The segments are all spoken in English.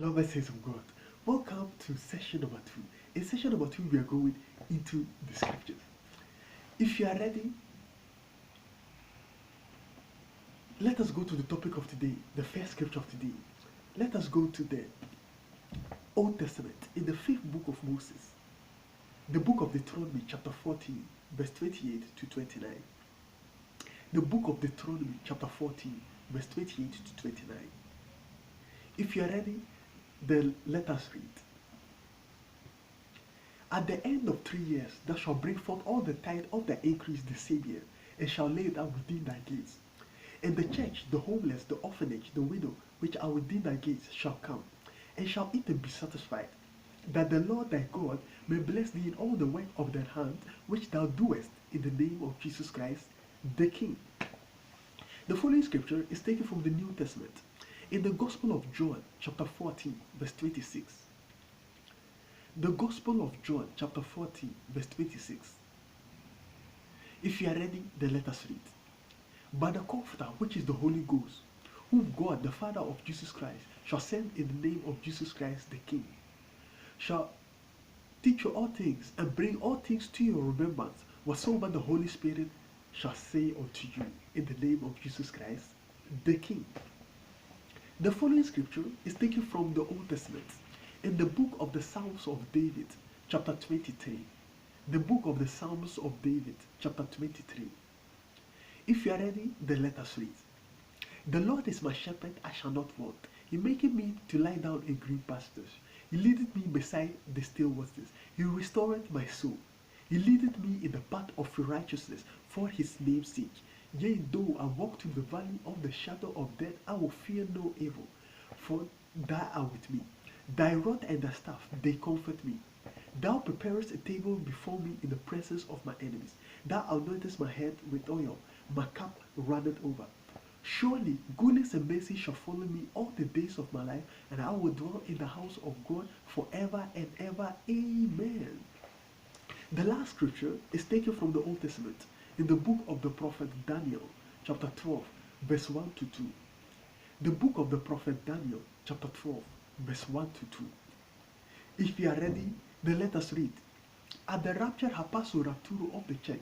Beloved saints of God, welcome to session number 2. In session number 2, we are going into the scriptures. If you are ready, let us go to the topic of today, the first scripture of today. Let us go to the Old Testament, in the 5th book of Moses, the book of Deuteronomy, chapter 14, verse 28 to 29. The book of Deuteronomy, chapter 14, verse 28 to 29. If you are ready, then let us read. At the end of 3 years, thou shalt bring forth all the tithe of thy increase the same year, and shall lay it out within thy gates. And the church, the homeless, the orphanage, the widow, which are within thy gates, shall come, and shall eat and be satisfied, that the Lord thy God may bless thee in all the work of thine hand, which thou doest, in the name of Jesus Christ, the King. The following scripture is taken from the New Testament, in the Gospel of John, chapter 14, verse 26. The Gospel of John, chapter 14, verse 26. If you are ready, then let us read. But the Comforter, which is the Holy Ghost, whom God, the Father of Jesus Christ, shall send in the name of Jesus Christ, the King, shall teach you all things, and bring all things to your remembrance, whatsoever the Holy Spirit shall say unto you, in the name of Jesus Christ, the King. The following scripture is taken from the Old Testament, in the book of the Psalms of David, chapter 23. The book of the Psalms of David, chapter 23. If you are ready, then let us read. The Lord is my shepherd, I shall not want. He maketh me to lie down in green pastures. He leadeth me beside the still waters. He restoreth my soul. He leadeth me in the path of righteousness for his name's sake. Yea, though I walk through the valley of the shadow of death, I will fear no evil, for thou art with me. Thy rod and thy staff, they comfort me. Thou preparest a table before me in the presence of my enemies. Thou anointest my head with oil, my cup runneth over. Surely goodness and mercy shall follow me all the days of my life, and I will dwell in the house of God forever and ever. Amen. The last scripture is taken from the Old Testament, in the book of the prophet Daniel, chapter 12, verse 1 to 2. The book of the prophet Daniel, chapter 12, verse 1 to 2. If you are ready, then let us read. At the rapture hapaso rapturo of the church,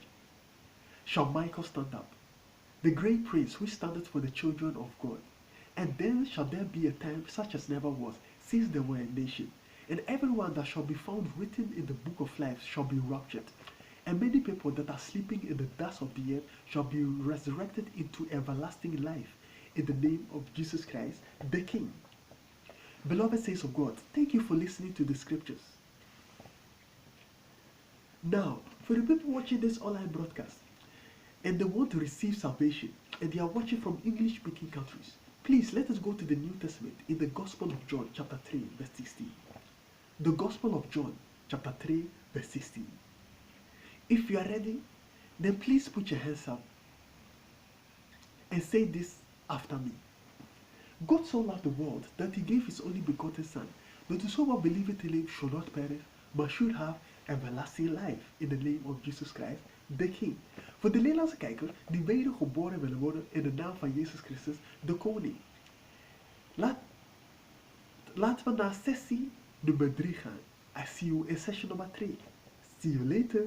shall Michael stand up, the great prince which standeth for the children of God. And then shall there be a time such as never was, since there were a nation. And everyone that shall be found written in the book of life shall be raptured. And many people that are sleeping in the dust of the earth shall be resurrected into everlasting life, in the name of Jesus Christ, the King. Beloved saints of God, thank you for listening to the scriptures. Now, for the people watching this online broadcast, and they want to receive salvation, and they are watching from English-speaking countries, please let us go to the New Testament in the Gospel of John, chapter 3, verse 16. The Gospel of John, chapter 3, verse 16. If you are ready, then please put your hands up and say this after me. God so loved the world that he gave his only begotten Son, that whosoever believeth in him should not perish, but should have everlasting life, in the name of Jesus Christ, the King. Voor de Nederlandse kijker die wedergeboren willen worden in de naam van Jezus Christus, de Koning. Laten we naar sessie nummer 3 gaan. I see you in session number 3. See you later.